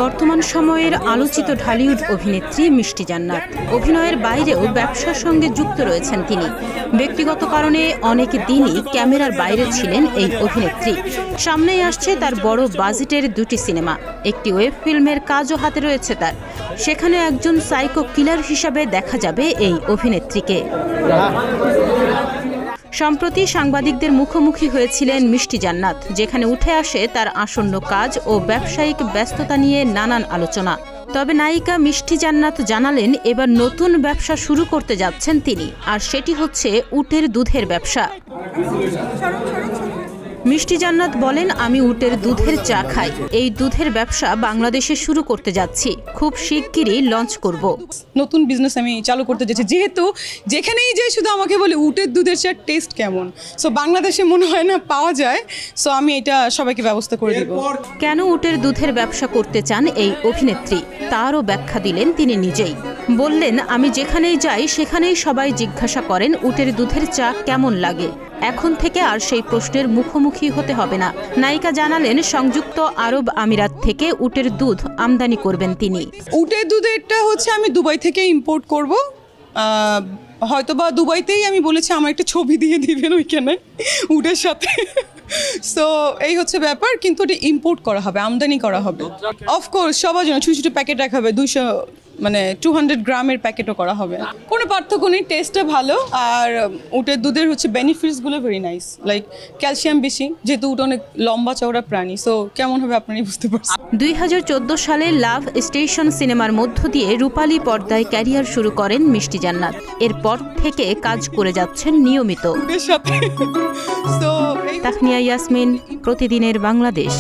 বর্তমান সময়ের আলোচিত ঢালিউড অভিনেত্রী মিষ্টি জান্নাত। অভিনয়ের বাইরেও ব্যবসার সঙ্গে যুক্ত রয়েছেন তিনি। ব্যক্তিগত কারণে অনেক দিনই ক্যামেরার বাইরে ছিলেন এই অভিনেত্রী। সামনেই আসছে তার বড় বাজেটের দুটি সিনেমা, একটি ওয়েব ফিল্মের কাজও হাতে রয়েছে তার। সেখানে একজন সাইকো কিলার হিসাবে দেখা যাবে এই অভিনেত্রীকে। সম্প্রতি সাংবাদিকদের মুখোমুখি হয়েছিলেন মিষ্টি জান্নাত, যেখানে উঠে আসে তার আসন্ন কাজ ও ব্যবসায়িক ব্যস্ততা নিয়ে নানান আলোচনা। তবে নায়িকা মিষ্টি জান্নাত জানালেন এবার নতুন ব্যবসা শুরু করতে যাচ্ছেন তিনি, আর সেটি হচ্ছে উটের দুধের ব্যবসা। মিষ্টি জান্নাত বলেন, আমি উটের দুধের চা খাই। এই দুধের ব্যবসা বাংলাদেশে শুরু করতে যাচ্ছি, খুব শিগগিরই লঞ্চ করব। নতুন বিজনেস আমি চালু করতে যাচ্ছি, যেহেতু যেখানেই যাই শুধু আমাকে বলে উটের দুধের চার টেস্ট কেমন। সো বাংলাদেশে মনে হয় না পাওয়া যায়, সো আমি এটা সবাইকে ব্যবস্থা করে দিব। কেন উটের দুধের ব্যবসা করতে চান এই অভিনেত্রী, তারও ব্যাখ্যা দিলেন তিনি নিজেই। বললেন, আমি যেখানেই যাই সেখানেই সবাই জিজ্ঞাসা করেন উটের দুধের চা কেমন লাগে। এখন থেকে আর সেই প্রশ্নের মুখোমুখি হতে হবে না। নায়িকা জানালেন, সংযুক্ত আরব আমিরাত থেকে উটের দুধ আমদানি করবেন তিনি। উটের দুধেরটা হচ্ছে আমি দুবাই থেকে ইম্পোর্ট করব। হয়তোবা দুবাইতেই আমি বলেছি আমার একটা ছবি দিয়ে দিবেন ওইখানে উটের সাথে। সো এই হচ্ছে ব্যাপার, কিন্তু ওটা ইম্পোর্ট করা হবে, আমদানি করা হবে। অফকোর্স সবার জন্য ছোটো ছোটো প্যাকেট রাখা হবে, 200 গ্রামের প্যাকেটও করা হবে। কোনো পার্থক্য নেই, টেস্টটা ভালো। আর উটের দুধের হচ্ছে বেনিফিটসগুলো ভেরি নাইস, লাইক ক্যালসিয়াম বেশি, যেহেতু উট অনেক লম্বা চওড়া প্রাণী। সো কেমন হবে আপনারাই বুঝতে পারছেন। 2014 সালে লাভ স্টেশন সিনেমার মধ্য দিয়ে রূপালী পর্দায় ক্যারিয়ার শুরু করেন মিষ্টি জান্নাত। এরপর থেকে কাজ করে যাচ্ছেন নিয়মিত। উটের সাথে তাহনিয়া ইয়াসমিন, প্রতিদিনের বাংলাদেশ।